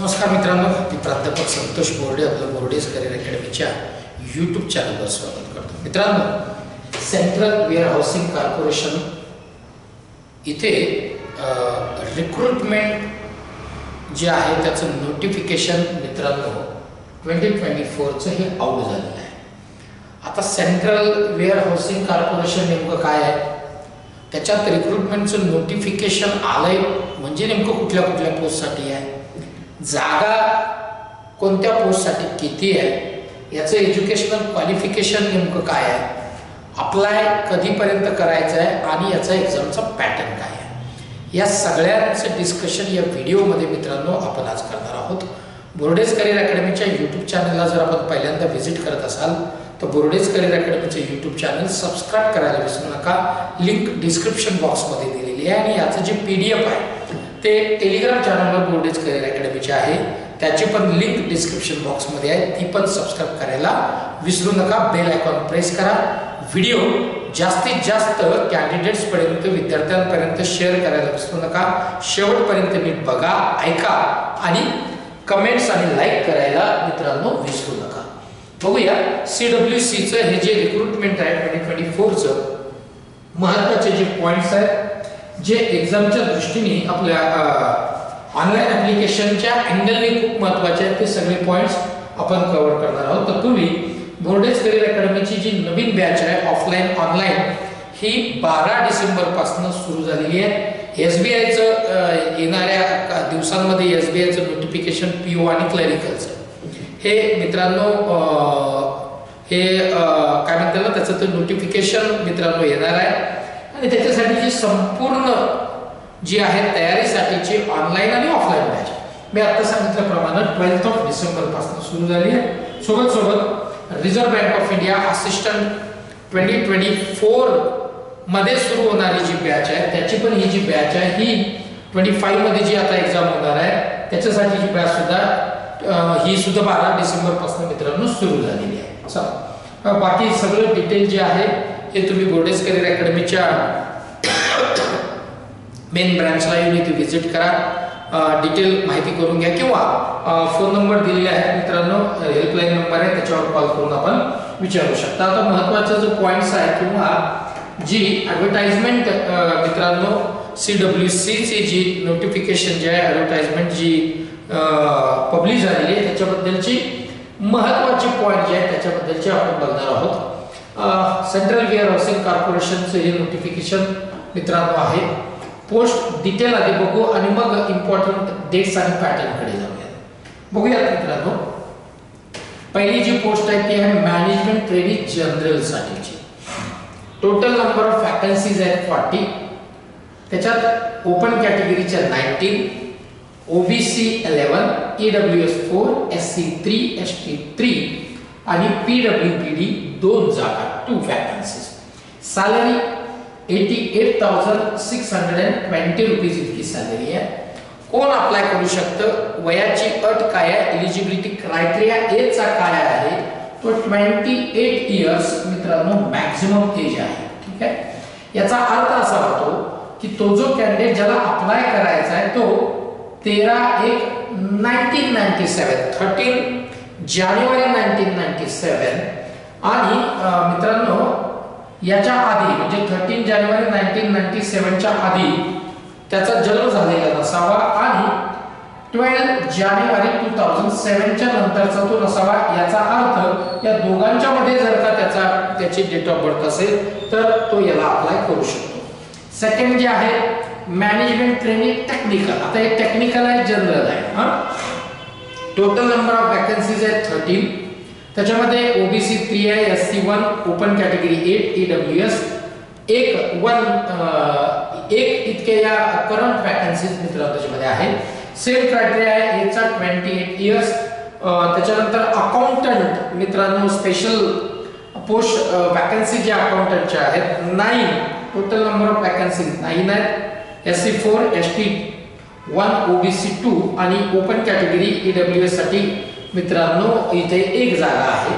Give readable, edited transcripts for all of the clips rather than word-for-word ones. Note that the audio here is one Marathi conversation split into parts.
नमस्कार मित्रांनो, मी प्राध्यापक संतोष बोर्डे आपलं बोर्डेज करिअर अकॅडमीच्या यूट्यूब चॅनलवर स्वागत करतो. मित्रांनो, सेंट्रल वेअरहाऊसिंग कॉर्पोरेशन इथे रिक्रुटमेंट जे आहे त्याचं नोटिफिकेशन मित्रांनो 2024चं हे आउट झालेलं आहे. आता सेंट्रल वेअरहाऊसिंग कॉर्पोरेशन नेमकं काय आहे, त्याच्यात रिक्रुटमेंटचं नोटिफिकेशन आलंय म्हणजे नेमकं कुठल्या कुठल्या पोस्टसाठी आहे, जागा कोणत्या पोस्टसाठी किती आहे, याचं एज्युकेशनल क्वालिफिकेशन नेमकं काय आहे, अप्लाय कधीपर्यंत करायचं आहे आणि याचा एक्झामचा पॅटर्न काय आहे, या सगळ्यांचं डिस्कशन या व्हिडिओमध्ये मित्रांनो आपण आज करणार आहोत. बोर्डेज करिअर अकॅडमीच्या यूट्यूब चॅनलला जर आपण पहिल्यांदा व्हिजिट करत असाल तर बोर्डेज करिअर अकॅडमीचं यूट्यूब चॅनल सबस्क्राईब करायला विसरू नका. लिंक डिस्क्रिप्शन बॉक्समध्ये दिलेली आहे आणि याचं जे PDF आहे ते टेलिग्राम चॅनलवर बोर्डेज करिअर अकॅडमीचे आहे, त्याची पण लिंक डिस्क्रिप्शन बॉक्समध्ये आहे, ती पण सबस्क्राईब करायला विसरू नका. बेल आयकॉन प्रेस करा. व्हिडिओ जास्तीत जास्त कॅन्डिडेट्सपर्यंत विद्यार्थ्यांपर्यंत शेअर करायला विसरू नका. शेवटपर्यंत नीट बघा, ऐका आणि कमेंट्स आणि लाईक करायला मित्रांनो विसरू नका. बघूया CWCचं हे जे रिक्रुटमेंट आहे 2024चं महत्त्वाचे जे पॉईंट्स आहेत, जे एक्झामच्या दृष्टीने आपल्या ऑनलाईन ॲप्लिकेशनच्या अँगलने खूप महत्त्वाचे आहेत, ते सगळे पॉईंट्स आपण कव्हर करणार आहोत. तत्पूर्वी बोर्डेज करिअर अकॅडमीची जी नवीन बॅच आहे ऑफलाईन ऑनलाईन ही 12 डिसेंबरपासून सुरू झालेली आहे. SBIचं येणाऱ्या दिवसांमध्ये SBIचं नोटिफिकेशन PO आणि क्लरिकलचं हे मित्रांनो हे काय म्हणतात ना, त्याचं ते नोटिफिकेशन मित्रांनो येणार आहे आणि त्याच्यासाठी जी संपूर्ण जी आहे तयारीसाठीची ऑनलाईन आणि ऑफलाईन बॅच मी आता सांगितल्याप्रमाणे 12 डिसेंबरपासून सुरू झाली आहे. सोबत reserve bank of India assistant 2024 मध्ये सुरू होणारी जी बॅच आहे त्याची पण ही जी बॅच आहे ही 25 मध्ये जी आता एक्झाम होणार आहे त्याच्यासाठीची बॅच सुद्धा ही सुद्धा 12 डिसेंबरपासून मित्रांनो सुरू झालेली आहे. चला, बाकी सगळं डिटेल जे आहे हे तुम्ही बोर्डेज करिअर अकॅडमीच्या मेन ब्रांचला येऊन इथे व्हिजिट करा, डिटेल माहिती करून घ्या किंवा फोन नंबर दिलेले आहेत मित्रांनो, हेल्पलाईन नंबर आहे त्याच्यावर कॉल करून आपण विचारू शकता. आता महत्त्वाचा जो पॉईंट्स आहे किंवा जी ॲडव्हर्टाइजमेंट मित्रांनो CWCची जी नोटिफिकेशन जे आहे ॲडव्हर्टाइजमेंट जी पब्लिश झालेली आहे त्याच्याबद्दलची महत्त्वाचे पॉईंट जे आहे त्याच्याबद्दलचे आपण बघणार आहोत. सेंट्रल वेअरहाऊसिंग कॉर्पोरेशनचं हे नोटिफिकेशन मित्रांनो आहे. पोस्ट डिटेल आधी बघू आणि मग इम्पॉर्टंट डेट्स आणि पॅटर्नकडे जाऊया. बघूयात मित्रांनो, पहिली जी पोस्ट आहे ती आहे मॅनेजमेंट ट्रेनी जनरल साठीची. टोटल नंबर ऑफ वॅकन्सीज आहेत 40. त्याच्यात open कॅटेगरीच्या 19, OBC 11, EWS 4, SC 3, ST 3 आणि PWBD 2 जागा, 2 वॅकन्सीज. सॅलरी 88,620 रुपीज इतकी सॅलरी आहे. कोण अप्लाय करू शकतं, वयाची अट काय आहे, एलिजिबिलिटी क्रायटेरिया एजचा काय आहे, तो 28 इयर्स मित्रांनो मॅक्झिमम एज आहे. ठीक आहे, याचा अर्थ असा होतो की तो जो कॅन्डिडेट ज्याला अप्लाय करायचा आहे तो 13 जानेवारी 1997 आणि मित्रांनो याच्या आधी म्हणजे 13 जानेवारी 1997च्या आधी त्याचा जन्म झालेला नसावा आणि 12 जानेवारी 2007च्या नंतरचा तो नसावा. याचा अर्थ या दोघांच्या मध्ये जर का त्याची डेट ऑफ बर्थ असेल तर तो याला अप्लाय करू शकतो. सेकंड जे आहे मॅनेजमेंट ट्रेनिंग टेक्निकल. आता हे टेक्निकल आहे, जनरल आहे. टोटल नंबर ऑफ वॅकन्सीज आहेत 13. त्याच्यामध्ये OBC 3 आहे, SC 1, ओपन कॅटेगरी 8, EWS 1 इतके या करंट वॅकन्सीज मित्रांनो त्याच्यामध्ये आहे. सेम क्रायटेरिया आहे, एजचा 28 इयर्स. त्याच्यानंतर अकाउंटंट मित्रांनो स्पेशल पोस्ट वॅकन्सी ज्या अकाउंटंटच्या आहेत 9. टोटल नंबर ऑफ वॅकन्सीज 9 आहेत. SC 4, ST 1, OBC 2 आणि ओपन कॅटेगरी EWS साठी मित्रांनो इथे 1 जागा आहे.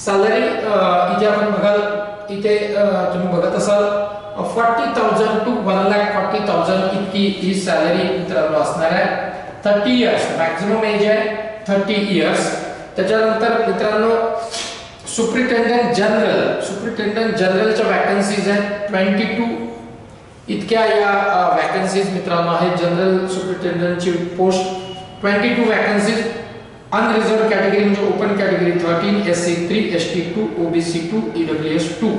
सॅलरी इथे आपण बघाल, इथे तुम्ही बघत असाल 40,000 to 1,40,000 इतकी ही सॅलरी मित्रांनो असणार आहे. 30 इयर्स मॅक्झिमम एज आहे 30 इयर्स. त्याच्यानंतर मित्रांनो सुपरिटेंडेंट जनरलच्या वॅकन्सीज आहेत 22 इतक्या या वॅकन्सीज मित्रांनो आहेत. जनरल सुपरिटेंडेंटची पोस्ट 22 वॅकन्सीज. अनरिझर्व्ड कॅटेगरी म्हणजे open category 13, SC 3, ST 2, OBC 2, EWS 2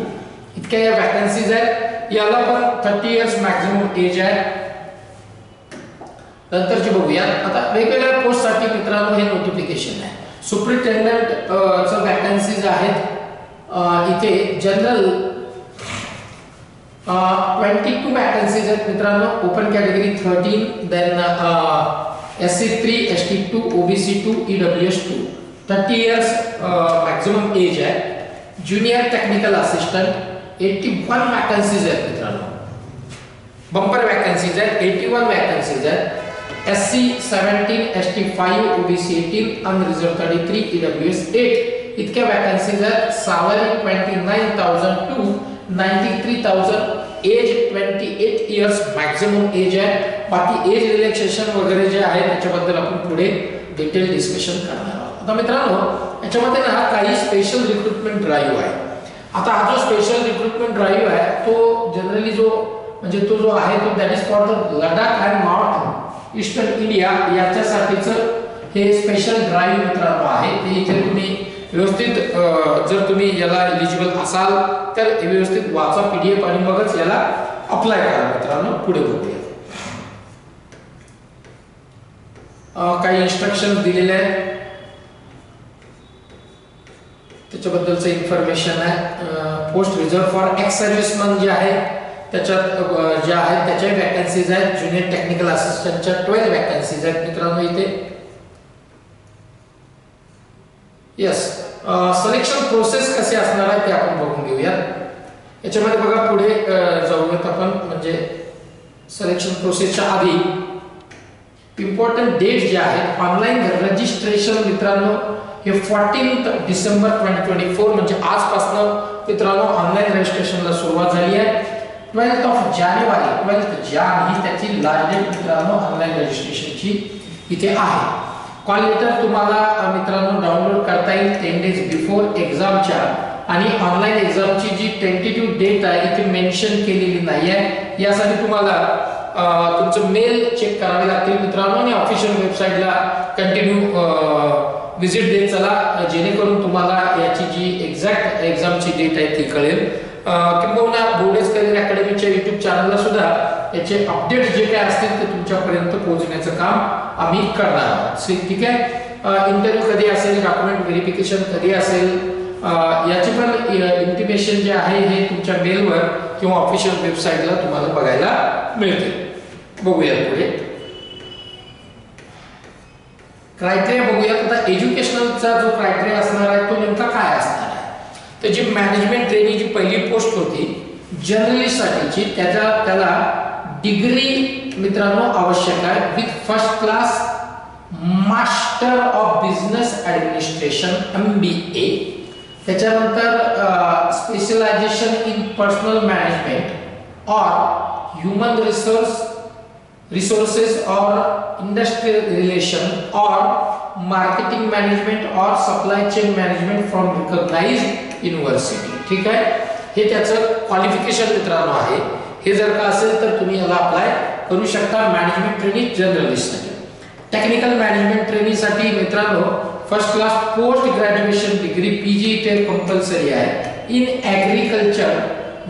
इतक्या या वॅकन्सीज आहेत. याला पण 30 इयर्स मॅक्झिमम एज आहे. नंतरची बघूया. आता वेगवेगळ्या पोस्ट साठी मित्रांनो हे नोटिफिकेशन आहे. सुपरिटेंडेंट च्या वॅकन्सीज आहेत इथे. जनरल 22 वॅकन्सीज आहेत मित्रांनो. Open category 13, then SC 3, ST 2, OBC 2, EWS 2 30 years maximum age आहे. ज्युनियर टेक्निकल असिस्टंट 81 वॅकन्सीज आहेत मित्रांनो. बंपर वॅकन्सीज आहेत 81 वॅकन्सीज आहेत. SC 17, ST 5, OBC 18, अनरिझर्व्ड 33, EWS 8 इतक्या वॅकन्सीज आहेत. Salary 29,000 to 93,000. Age 28 years maximum age आहे. बाकी एज रिलॅक्सेशन वगैरे जे आहे त्याच्याबद्दल आपण पुढे डिटेल डिस्कशन करणार आहोत. आता मित्रांनो याच्यामध्ये ना काही स्पेशल रिक्रुटमेंट ड्राईव्ह आहे. आता हा जो स्पेशल रिक्रुटमेंट ड्राईव्ह आहे तो जनरली तो जो आहे तो that is for the Ladakh and north eastern India याच्यासाठीच हे स्पेशल ड्राईव्ह मित्रांनो आहे. ते इथे तुम्ही व्यवस्थित जर तुम्ही याला एलिजिबल असाल तर व्यवस्थित वाचा PDF आणि मगच याला अप्लाय करा मित्रांनो. पुढे बघूया. काही इन्स्ट्रक्शन्स दिलेले आहेत त्याच्याबद्दलचं इन्फॉर्मेशन आहे. Post reserve for x serviceman जे आहे त्याच्यात ज्या आहेत त्याच्या वॅकन्सीज आहेत. ज्युनियर टेक्निकल असिस्टंटच्या 12 वॅकन्सीज आहेत मित्रांनो इथे. यस सिलेक्शन प्रोसेस कशी असणार आहे ते आपण बघून घेऊया. याच्यामध्ये बघा पुढे जाऊयात आपण. म्हणजे सिलेक्शन प्रोसेसच्या आधी इम्पॉर्टंट डेट जे आहेत ऑनलाईन रजिस्ट्रेशन मित्रांनो हे 14 डिसेंबर 2024 म्हणजे आजपासून मित्रांनो ऑनलाईन रजिस्ट्रेशनला सुरुवात झाली आहे. 12 जानेवारी ही त्याची लास्ट डेट मित्रांनो ऑनलाईन रजिस्ट्रेशनची इथे आहे. कॉल लेटर तुम्हाला मित्रांनो डाउनलोड करता येईल 10 डेज बिफोर एक्झामच्या. आणि ऑनलाईन एक्झामची जी टेंटेटिव्ह डेट आहे इथे मेन्शन केलेली नाही आहे. यासाठी तुम्हाला तुमचं मेल चेक करावे लागतील मित्रांनो आणि ऑफिशियल वेबसाईटला कंटिन्यू विजिट देत चला जेणेकरून तुम्हाला याची जी एक्झॅक्ट एक्झामची डेट आहे ती कळेल. किंबहुना बोर्डेज करिअर अकॅडमीच्या YouTube चॅनलला सुद्धा याचे अपडेट जे काय असतील ते तुमच्यापर्यंत पोहोचण्याचं काम आम्ही करणार आहोत. ठीक आहे. इंटरव्ह्यू कधी असेल, डॉक्युमेंट व्हेरिफिकेशन कधी असेल याचे पण इंटिमेशन जे आहे हे तुमच्या मेलवर किंवा ऑफिशियल वेबसाईटला तुम्हाला बघायला मिळते. बघूया पुढे क्रायटेरिया बघूया. आता एज्युकेशनलचा जो क्रायटेरिया असणार आहे तो नेमका काय असणार आहे. तर जी मॅनेजमेंट ट्रेनिंग जी पहिली पोस्ट होती जर्नलिस्टसाठीची त्याला डिग्री मित्रांनो आवश्यक आहे with first class master of business administration MBA. त्याच्यानंतर स्पेशलायझेशन इन पर्सनल मॅनेजमेंट और ह्यूमन रिसोर्सेस और इंडस्ट्रियल रिलेशन और मार्केटिंग मैनेजमेंट और supply chain management from recognised university. ठीक आहे. हे त्याचं क्वालिफिकेशन मित्रांनो आहे. हे जर का असेल तर तुम्ही याला अप्लाय करू शकता मॅनेजमेंट ट्रेनिंग जर्नलिस्टसाठी. टेक्निकल मॅनेजमेंट ट्रेनिंग साठी मित्रांनो first class post graduation degree PG इथे कंपल्सरी आहे इन एग्रीकल्चर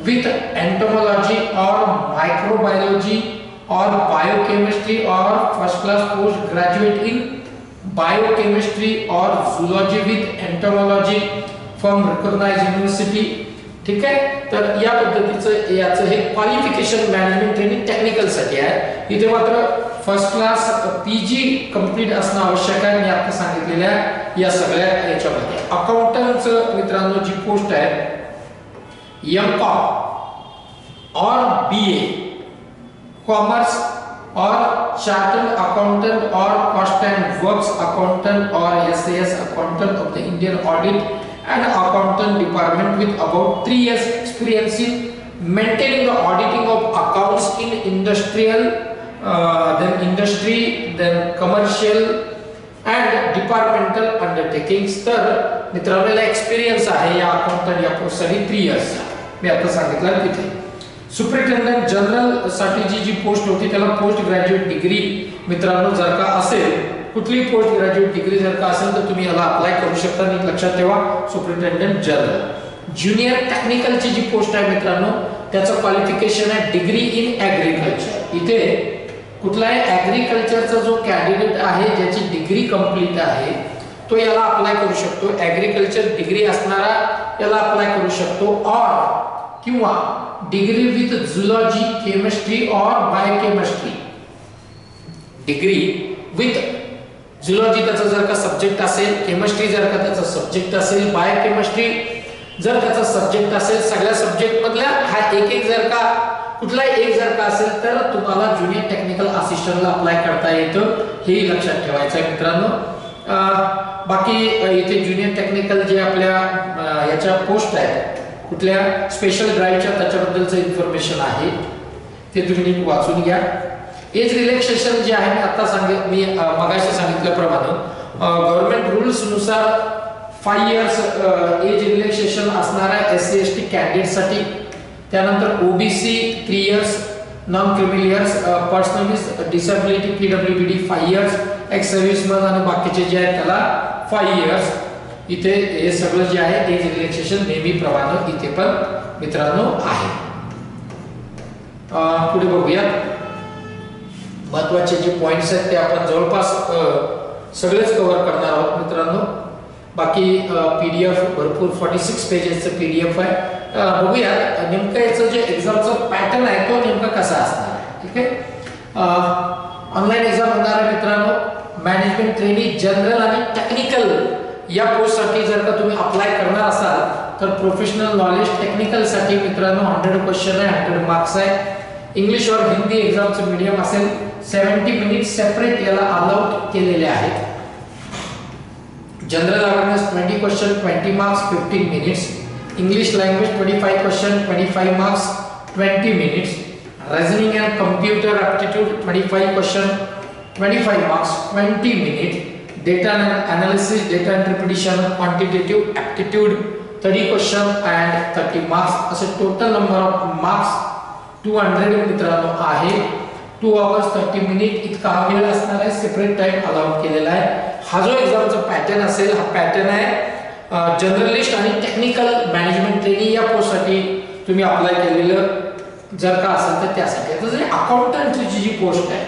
विथ एंटोमोलॉजी और माइक्रोबायोलॉजी और बायोकेमिस्ट्री और first class post graduate in biochemistry और zoology with entomology from recognised university. ठीक आहे. तर या पद्धतीचं याचं हे क्वालिफिकेशन मॅनेजमेंट ट्रेनिंग टेक्निकल साठी आहे. इथे मात्र फर्स्ट क्लास PG कंप्लीट असणं आवश्यक आहे. मी आता सांगितलेल्या या सगळ्या याच्यामध्ये अकाउंटंटचं मित्रांनो जी पोस्ट आहे MCOM और BA कॉमर्स और चार्टर्ड अकाउंटेंट और कॉस्ट एंड वर्क्स अकाउंटेंट और SAS accountant of the Indian audit end accountant department with about 3 years experience in maintaining the auditing of accounts in industrial then industry, then commercial and departmental undertakings. तर मित्रांनो याला एक्सपिरियन्स आहे या अकाउंटंट या पोस्टसाठी 3 इयर्स. मी आता सांगितलं तिथे. सुपरिटेंडेंट जनरल साठी जी पोस्ट होती त्याला पोस्ट ग्रॅज्युएट डिग्री मित्रांनो जर का असेल, कुठली पोस्ट ग्रॅज्युएट डिग्री जर का असेल तर तुम्ही याला अप्लाय करू शकता. नीट लक्षात ठेवा, सुपरिटेंडेंट जनरल. ज्युनियर टेक्निकलची जी पोस्ट आहे मित्रांनो त्याचं क्वालिफिकेशन आहे डिग्री इन ऍग्रीकल्चर. इथे कुठलाही ऍग्रीकल्चरचा जो कॅन्डिडेट आहे ज्याची डिग्री कंप्लीट आहे तो याला अप्लाय करू शकतो. ऍग्रीकल्चर डिग्री असणारा याला अप्लाय करू शकतो. और किंवा डिग्री विथ झूलॉजी, केमिस्ट्री और बायोकेमिस्ट्री. डिग्री विथ झूलॉजी त्याचा जर का सब्जेक्ट असेल, केमिस्ट्री जर का त्याचा सब्जेक्ट असेल, बायोकेमिस्ट्री जर त्याचा सब्जेक्ट असेल, सगळ्या सब्जेक्ट मधल्या हा एक जर का कुठला एक जर का असेल तर तुम्हाला ज्युनियर टेक्निकल असिस्टंटला अप्लाय करता येतं. हे लक्षात ठेवायचं आहे मित्रांनो. बाकी इथे ज्युनियर टेक्निकल जे आपल्या याच्या पोस्ट आहेत कुठल्या स्पेशल ड्राईव्हच्या त्याच्याबद्दलचं इन्फॉर्मेशन आहे ते तुम्ही नीट वाचून घ्या. एज रिलॅक्सेशन जे आहे मी मगाशी सांगितल्याप्रमाणे गव्हर्नमेंट रूल्स नुसार 5 इयर्स एज रिलॅक्सेशन असणाऱ्या SC ST कॅन्डिडेटसाठी. त्यानंतर OBC 3 years, non criminal person with disability PWBD 5 years, x serviceman आणि बाकीचे जे आहेत त्याला 5 इयर्स. इथे हे सगळं जे आहे एज रिलॅक्सेशन नेहमीप्रमाणे इथे पण मित्रांनो आहे. पुढे बघूयात. महत्त्वाचे जे पॉइंट्स आहेत ते आपण जवळपास सगळेच कव्हर करणार आहोत मित्रांनो. बाकी PDF भरपूर 46 पेजेसचं PDF आहे. बघूया नेमकं याचं जे एक्झामचा पॅटर्न आहे तो नेमका कसा असणार आहे. ठीक आहे. ऑनलाईन एक्झाम होणार आहे मित्रांनो. मॅनेजमेंट ट्रेनी जनरल आणि टेक्निकल या पोस्टसाठी जर का तुम्ही अप्लाय करणार असाल तर प्रोफेशनल नॉलेज टेक्निकल साठी मित्रांनो 100 क्वेश्चन आहे, 100 मार्क्स आहे. इंग्लिश और हिंदी एक्झामचं मीडियम असेल. 70 मिनिट्स सेपरेट याला अलाउड केलेले आहेत. General awareness 20 question 20 marks 15 minutes. English language 25 question 25 marks 20 minutes. Reasoning and computer aptitude 25 question 25 marks 20 minutes. Data analysis, data interpretation, quantitative aptitude 30 question and 30 marks. असे total number of marks 200 मित्रांनो आहे. 2 hours 30 minutes इतका वेळ असणार आहे. सेपरेट टाइम अलाउड केलेला आहे. हा जो एक्झामचा पॅटर्न असेल हा पॅटर्न आहे जनरलिस्ट आणि टेक्निकल मॅनेजमेंट ट्रेनी या पोस्टसाठी तुम्ही अप्लाय केलेलं जर का असेल तर त्यासाठी. आता जरी अकाउंटंटची जी पोस्ट आहे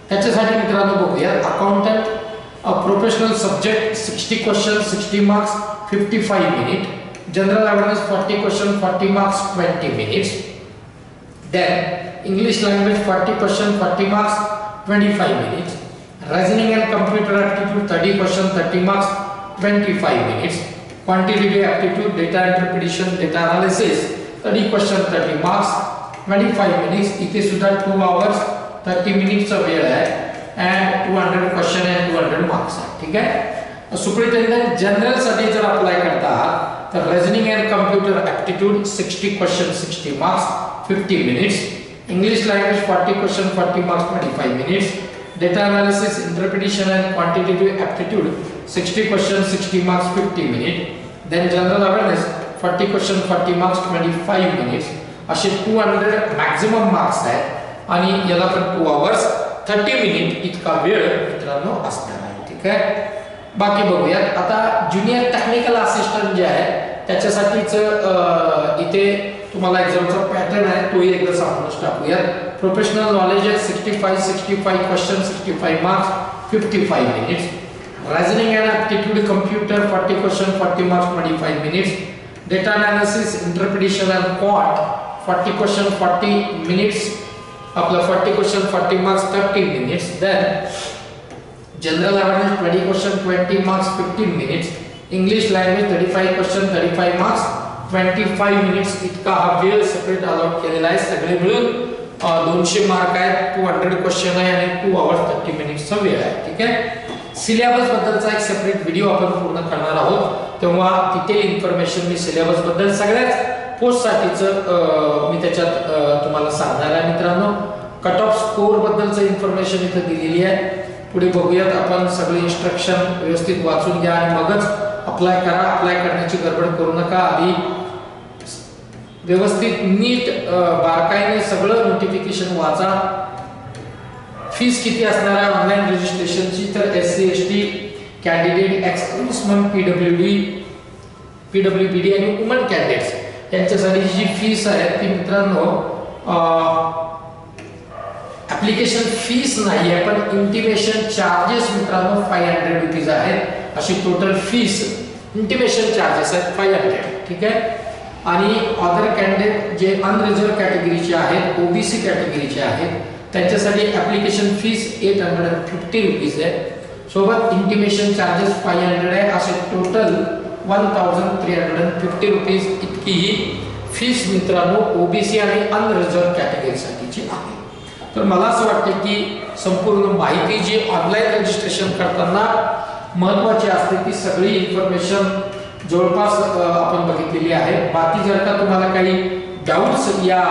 त्याच्यासाठी मित्रांनो बघूया. Accountant professional subject 60 question 60 marks 55 minute. General awareness 40 question 40 marks 20 minutes. Then English language 40 question 40 marks 25 minutes. Reasoning and computer aptitude 30 question 30 marks 25 minutes. Quantitative aptitude, data interpretation, data analysis 30 question 30 marks 25 minutes. इथे सुद्धा 2 hours 30 minutes चा वेळ आहे and 200 question and 200 marks आहे. ठीक आहे. सुपरिटेंडेंट जनरल साठी जर अप्लाय करता तर reasoning and computer aptitude 60 question 60 marks 50 minutes. English language 40 question 40 marks 25 minutes. Data analysis, interpretation and quantitative aptitude 60 questions 60 marks 50 minutes. Then general awareness 40 question 40 marks 25 minutes. असे 200 मॅक्सिमम मार्क्स आहेत आणि याला पण 2 hours 30 मिनिट इतका वेळ मित्रांनो असणार आहे. ठीक आहे. बाकी बघूयात. आता ज्युनियर टेक्निकल असिस्टंट जे आहे त्याच्यासाठीच इथे तुम्हाला एक्झामचा पॅटर्न आहे तोही एकदा सांगूनच टाकूयात. प्रोफेशनल नॉलेज आहे 65 question 65 marks 55 minutes. Reasoning and aptitude computer 40 question 40 marks 25 minutes. Data analysis, interpretation and quant 40 question 40 minutes. आपला 40 question 40 marks 30 minutes. Then general awareness 20 question 20 marks 15 minutes. English language 35 question 35 marks 25 minutes इतका हा वेळ सेपरेट अलाउट केलेला आहे. सगळे मिळून 200 मार्क आहेत. 200 क्वेश्चन आहे आणि 2 hours 30 मिनिट्सचा वेळ आहे. ठीक आहे. सिलेबस बद्दलचा एक सेपरेट व्हिडिओ आपण पूर्ण करणार आहोत तेव्हा डिटेल इन्फॉर्मेशन मी सिलेबस बद्दल सगळ्याच पोस्ट साठीच मी त्याच्यात तुम्हाला सांगणार आहे मित्रांनो. कट ऑफ स्कोर बद्दलचं इन्फॉर्मेशन इथं दिलेली आहे. पुढे बघूयात आपण सगळे इन्स्ट्रक्शन व्यवस्थित वाचून घ्या आणि मगच अप्लाय करा. अप्लाय करण्याची गडबड करू नका. आधी व्यवस्थित नीट बारकाईने सगळं नोटिफिकेशन वाचा. फीस किती असणार आहे ऑनलाईन रजिस्ट्रेशनची, तर SC ST candidate, x serviceman, PWBD आणि वुमन कॅन्डिडेट्स यांच्यासाठी जी फीस आहे ती मित्रांनो ऍप्लिकेशन फीस नाही आहे, पण इंटिमेशन चार्जेस मित्रांनो 500 रुपीज आहेत. अशी टोटल फीस इंटिमेशन चार्जेस आहेत 500. ठीक आहे. आणि अदर कॅन्डिडेट जे अनरिझर्व कॅटेगरीचे आहेत, OBC कॅटेगरीचे आहेत, त्यांच्यासाठी ऍप्लिकेशन फीस 850 रुपीज आहे. सोबत इंटिमेशन चार्जेस 500 आहे. असे टोटल 1350 रुपीज इतकी ही फीस मित्रांनो OBC आणि अनरिझर्व कॅटेगरीसाठीची आहे. तर मला असं वाटतं की संपूर्ण माहिती जी ऑनलाईन रजिस्ट्रेशन करताना महत्त्वाची असते ती सगळी इन्फॉर्मेशन जवळपास आपण बघितलेली आहे. बाकी जर का तुम्हाला काही डाऊट्स या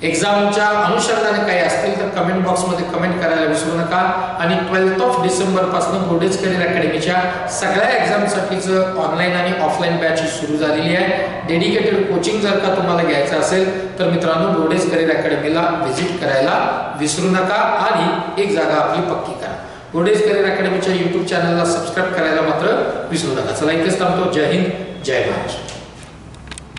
एक्झामच्या अनुषंगाने काही असतील तर कमेंट बॉक्समध्ये कमेंट करायला विसरू नका. आणि 12 डिसेंबर पासून बोर्डेज करिअर अकॅडमीच्या सगळ्या एक्झामसाठीचं ऑनलाईन आणि ऑफलाईन बॅच सुरू झालेली आहे. डेडिकेटेड कोचिंग जर का तुम्हाला घ्यायचं असेल तर मित्रांनो बोर्डेज करिअर अकॅडमीला व्हिजिट करायला विसरू नका आणि एक जागा आपली पक्की करा. बोर्डेज करिअर अकॅडमीच्या YouTube चॅनलला सबस्क्राईब करायला मात्र विसरू नका. चला इथेच थांबतो. जय हिंद, जय महाराष्ट्र.